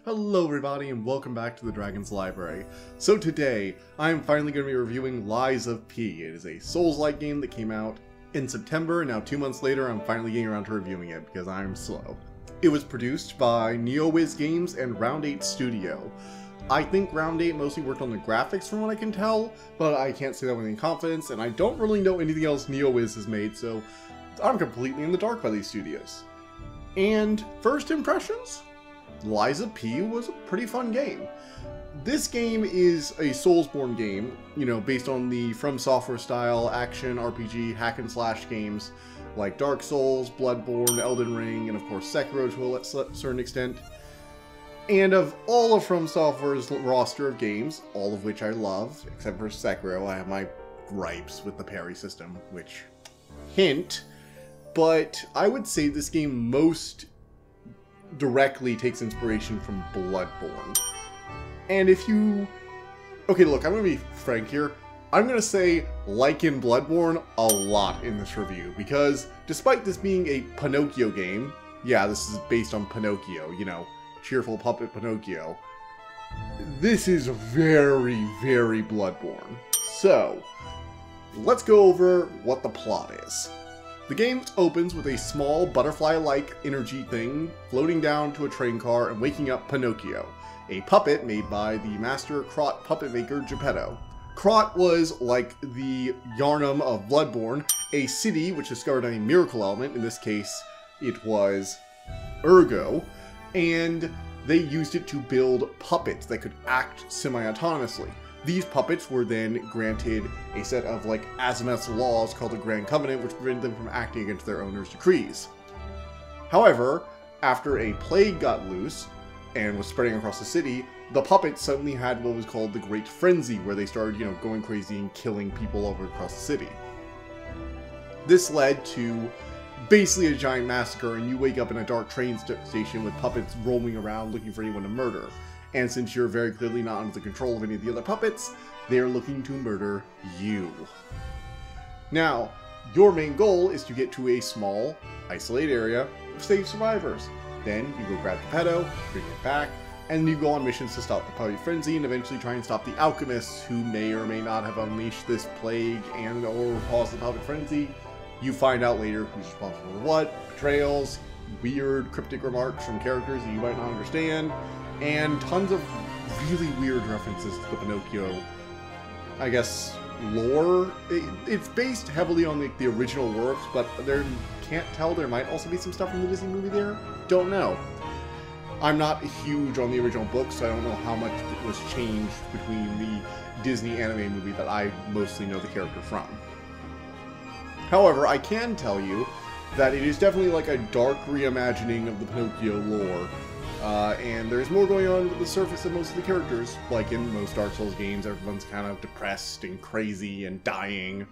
Hello everybody and welcome back to the Dragon's Library. So today, I'm finally going to be reviewing Lies of P. It is a Souls-like game that came out in September, and now 2 months later I'm finally getting around to reviewing it because I'm slow. It was produced by NeoWiz Games and Round 8 Studio. I think Round 8 mostly worked on the graphics from what I can tell, but I can't say that with any confidence, and I don't really know anything else NeoWiz has made, so I'm completely in the dark by these studios. And first impressions? Lies of P was a pretty fun game. This game is a Soulsborne game, based on the From Software style action RPG hack and slash games like Dark Souls, Bloodborne, Elden Ring, and of course Sekiro to a certain extent. And of all of From Software's roster of games, all of which I love, except for Sekiro, I have my gripes with the parry system, which, hint, but I would say this game most directly takes inspiration from Bloodborne. And if you... Okay, look, I'm going to be frank here. I'm going to say, like in Bloodborne, a lot in this review, because despite this being a Pinocchio game, yeah, this is based on Pinocchio, cheerful puppet Pinocchio, this is very, very Bloodborne. So, let's go over what the plot is. The game opens with a small butterfly-like energy thing floating down to a train car and waking up Pinocchio, a puppet made by the master Crot puppet maker Geppetto. Crot was like the Yharnam of Bloodborne, a city which discovered a miracle element, in this case it was Ergo, and they used it to build puppets that could act semi-autonomously. These puppets were then granted a set of, Azimuth's laws called the Grand Covenant, which prevented them from acting against their owner's decrees. However, after a plague got loose and was spreading across the city, the puppets suddenly had what was called the Great Frenzy, where they started, going crazy and killing people over across the city. This led to basically a giant massacre, and you wake up in a dark train station with puppets roaming around looking for anyone to murder. And since you're very clearly not under the control of any of the other puppets, they're looking to murder you. Now, your main goal is to get to a small, isolated area of safe survivors. Then you go grab Geppetto, bring it back, and you go on missions to stop the puppet frenzy and eventually try and stop the alchemists who may or may not have unleashed this plague and or caused the puppet frenzy. You find out later who's responsible for what, betrayals, weird cryptic remarks from characters that you might not understand, and tons of really weird references to the Pinocchio, I guess, lore. It's based heavily on the original works, but can't tell, there might also be some stuff from the Disney movie there. Don't know. I'm not huge on the original book, so I don't know how much was changed between the Disney anime movie that I mostly know the character from. However, I can tell you that it is definitely like a dark reimagining of the Pinocchio lore. And there's more going on with the surface than most of the characters. Like in most Dark Souls games, everyone's kind of depressed and crazy and dying.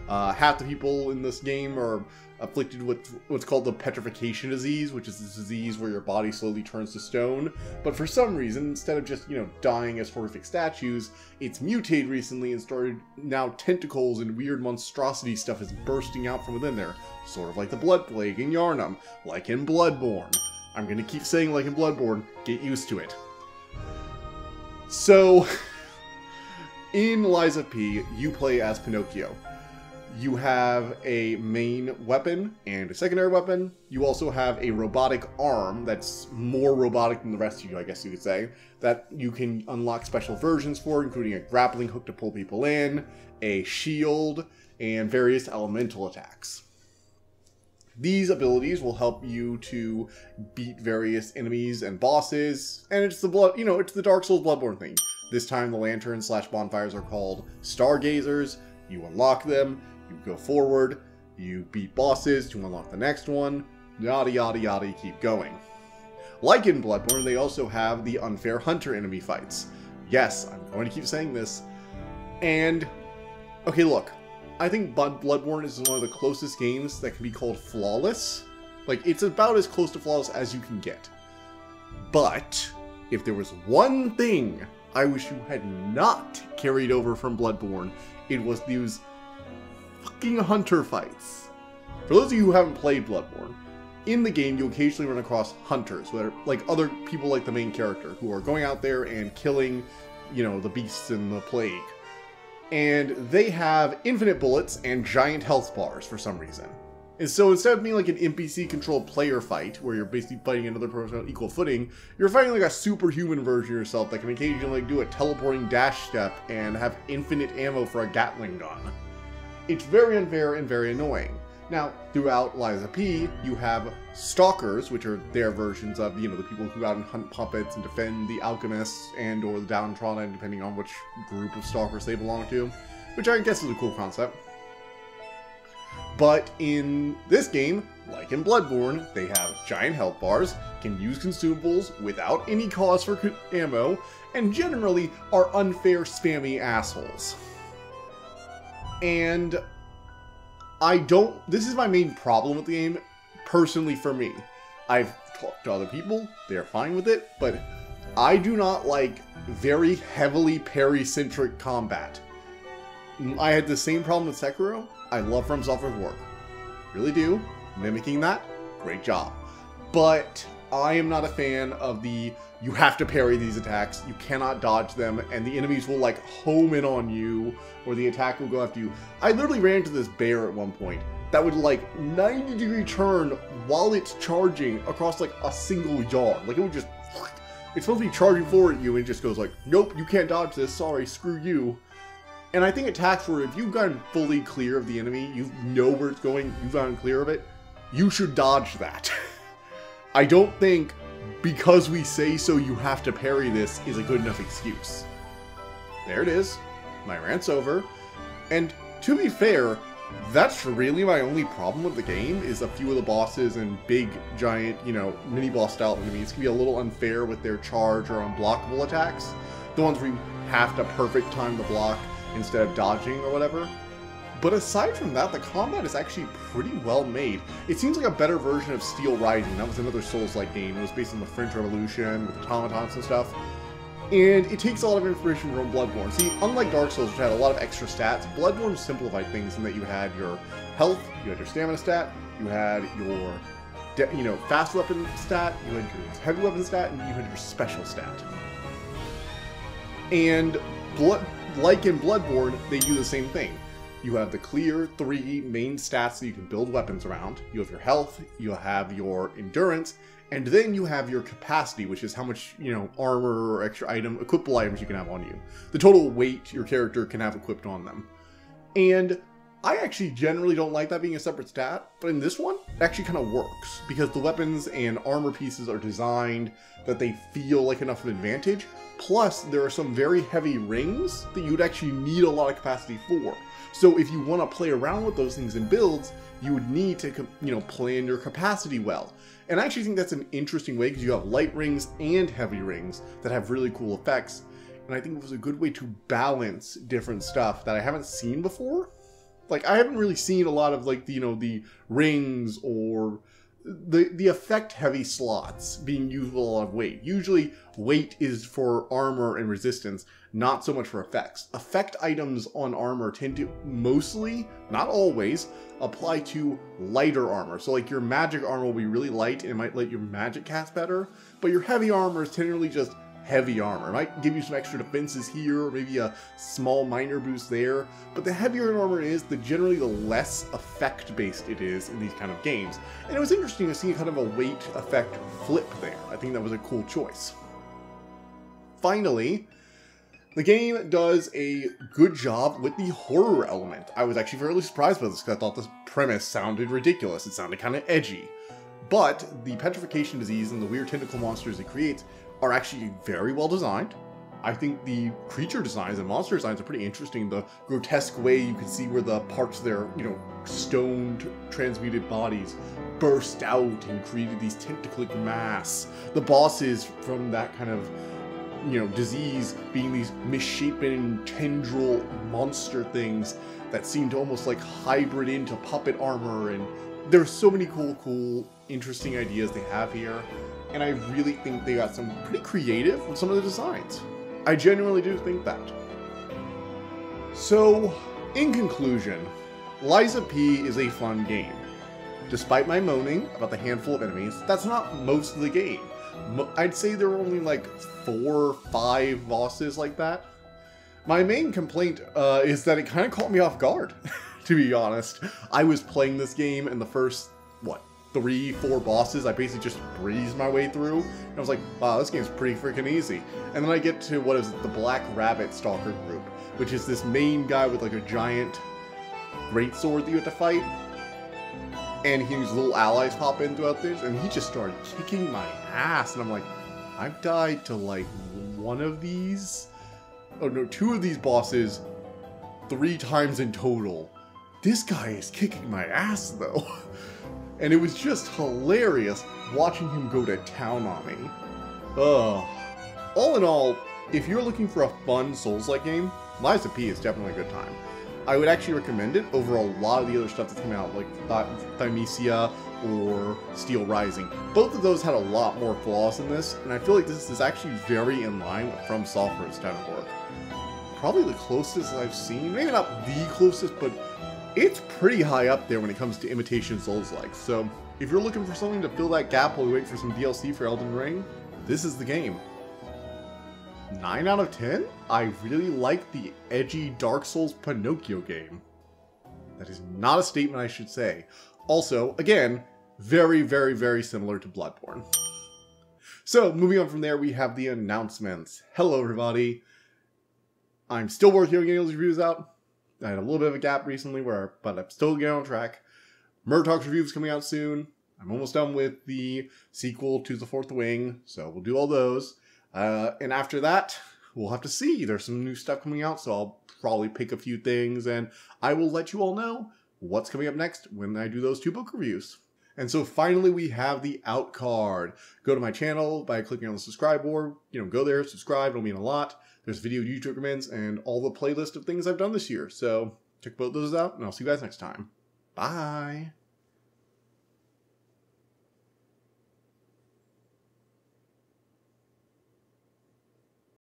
Half the people in this game are afflicted with what's called the petrification disease, which is this disease where your body slowly turns to stone. But for some reason, instead of just, dying as horrific statues, it's mutated recently and started now tentacles and weird monstrosity stuff is bursting out from within there. Sort of like the Blood Plague in Yharnam, like in Bloodborne. I'm going to keep saying like in Bloodborne, get used to it. So, in Lies of P, you play as Pinocchio. You have a main weapon and a secondary weapon. You also have a robotic arm that's more robotic than the rest of you, I guess you could say, that you can unlock special versions for, including a grappling hook to pull people in, a shield, and various elemental attacks. These abilities will help you to beat various enemies and bosses, and it's it's the Dark Souls Bloodborne thing. This time the lanterns / bonfires are called Stargazers. You unlock them, you go forward, you beat bosses to unlock the next one, yada yada yada, you keep going. Like in Bloodborne, they also have the unfair hunter enemy fights. Yes, I'm going to keep saying this. And, okay, look. I think Bloodborne is one of the closest games that can be called flawless. It's about as close to flawless as you can get. But, if there was one thing I wish you had not carried over from Bloodborne, it was these fucking hunter fights. For those of you who haven't played Bloodborne, in the game, you occasionally run across hunters, who are like other people like the main character, who are going out there and killing, you know, the beasts and the plague. And they have infinite bullets and giant health bars for some reason. And so instead of being like an NPC-controlled player fight, where you're basically fighting another person on equal footing, you're fighting like a superhuman version of yourself that can occasionally like do a teleporting dash step and have infinite ammo for a Gatling gun. It's very unfair and very annoying. Now, throughout Lies of P, you have stalkers, which are their versions of, you know, the people who go out and hunt puppets and defend the alchemists and or the downtrodden, depending on which group of stalkers they belong to, which I guess is a cool concept. But in this game, like in Bloodborne, they have giant health bars, can use consumables without any cause for ammo, and generally are unfair, spammy assholes. And this is my main problem with the game, personally for me. I've talked to other people, they're fine with it, but I do not like very heavily parry-centric combat. I had the same problem with Sekiro. I love From Software's work. Really do. Mimicking that, great job. But I am not a fan of the, you have to parry these attacks, you cannot dodge them, and the enemies will like home in on you, or the attack will go after you. I literally ran into this bear at one point that would like 90-degree turn while it's charging across like a single yard. Like it would just, it's supposed to be charging forward at you and it just goes like, nope, you can't dodge this, sorry, screw you. And I think attacks where if you've gotten fully clear of the enemy, you know where it's going, you've gotten clear of it, you should dodge that. I don't think because we say so you have to parry this is a good enough excuse. There it is. My rant's over. And to be fair, that's really my only problem with the game, is a few of the bosses and big, giant, you know, mini-boss style enemies can be a little unfair with their charge or unblockable attacks. The ones where you have to perfect time the block instead of dodging or whatever. But aside from that, the combat is actually pretty well made. It seems like a better version of Steel Rising. That was another Souls-like game. It was based on the French Revolution with automatons and stuff. And it takes a lot of inspiration from Bloodborne. See, unlike Dark Souls, which had a lot of extra stats, Bloodborne simplified things in that you had your health, you had your stamina stat, you had your fast weapon stat, you had your heavy weapon stat, and you had your special stat. And like in Bloodborne, they do the same thing. You have the clear 3 main stats that you can build weapons around. You have your health, you have your endurance, and then you have your capacity, which is how much, you know, armor or extra equipable items you can have on you. The total weight your character can have equipped on them. And I actually generally don't like that being a separate stat, but in this one, it actually kind of works, because the weapons and armor pieces are designed that they feel like enough of an advantage. Plus, there are some very heavy rings that you'd actually need a lot of capacity for. So if you want to play around with those things in builds, you would need to, you know, plan your capacity well. And I actually think that's an interesting way, because you have light rings and heavy rings that have really cool effects. And I think it was a good way to balance different stuff that I haven't seen before. Like, I haven't really seen a lot of, like, you know, the rings or the effect-heavy slots being used with a lot of weight. Usually, weight is for armor and resistance, not so much for effects. Effect items on armor tend to mostly, not always, apply to lighter armor. So, like, your magic armor will be really light, and it might let your magic cast better, but your heavy armor is generally just heavy armor. It might give you some extra defenses here, or maybe a small minor boost there, but the heavier an armor is, generally the less effect-based it is in these kind of games. And it was interesting to see kind of a weight effect flip there. I think that was a cool choice. Finally, the game does a good job with the horror element. I was actually fairly surprised by this, because I thought this premise sounded ridiculous. It sounded kind of edgy. But the petrification disease and the weird tentacle monsters it creates are actually very well designed. I think the creature designs and monster designs are pretty interesting. The grotesque way you can see where the parts of their, you know, stoned transmuted bodies burst out and created these tentaclic mass. The bosses from that kind of, you know, disease being these misshapen tendril monster things that seem to almost like hybrid into puppet armor. And there's so many cool, interesting ideas they have here. And I really think they got some pretty creative with some of the designs. I genuinely do think that. So, in conclusion, Lies of P is a fun game. despite my moaning about the handful of enemies, that's not most of the game. I'd say there were only like 4 or 5 bosses like that. My main complaint is that it kind of caught me off guard, to be honest. I was playing this game and the first, 3, 4 bosses, I basically just breezed my way through. And I was like, wow, this game's pretty freaking easy. And then I get to, the Black Rabbit Stalker group, which is this main guy with like a giant greatsword that you have to fight. And his little allies pop in throughout this, and he just started kicking my ass. And I'm like, I've died to like 1 of these, oh no, 2 of these bosses 3 times in total. This guy is kicking my ass though. And it was just hilarious watching him go to town on me. All in all, if you're looking for a fun Souls-like game, Lies of P is definitely a good time. I would actually recommend it over a lot of the other stuff that's come out, like Thymesia or Steel Rising. Both of those had a lot more flaws in this, and I feel like this is actually very in line with From Software's kind of work. Probably the closest I've seen, maybe not the closest, but it's pretty high up there when it comes to imitation Souls-like. So if you're looking for something to fill that gap while we wait for some DLC for Elden Ring, this is the game. 9 out of 10? I really like the edgy Dark Souls Pinocchio game. That is not a statement I should say. Also, again, very, very, very similar to Bloodborne. So, moving on from there, we have the announcements. Hello, everybody. I'm still working on getting those reviews out. I had a little bit of a gap recently, but I'm still getting on track. Murdoch's review is coming out soon. I'm almost done with the sequel to The Fourth Wing, so we'll do all those. And after that, we'll have to see. There's some new stuff coming out, so I'll probably pick a few things, and I will let you all know what's coming up next when I do those 2 book reviews. And so finally, we have the out card. Go to my channel by clicking on the subscribe board. Go there, subscribe. It'll mean a lot. There's video YouTube recommends and all the playlist of things I've done this year. So check both those out, and I'll see you guys next time. Bye!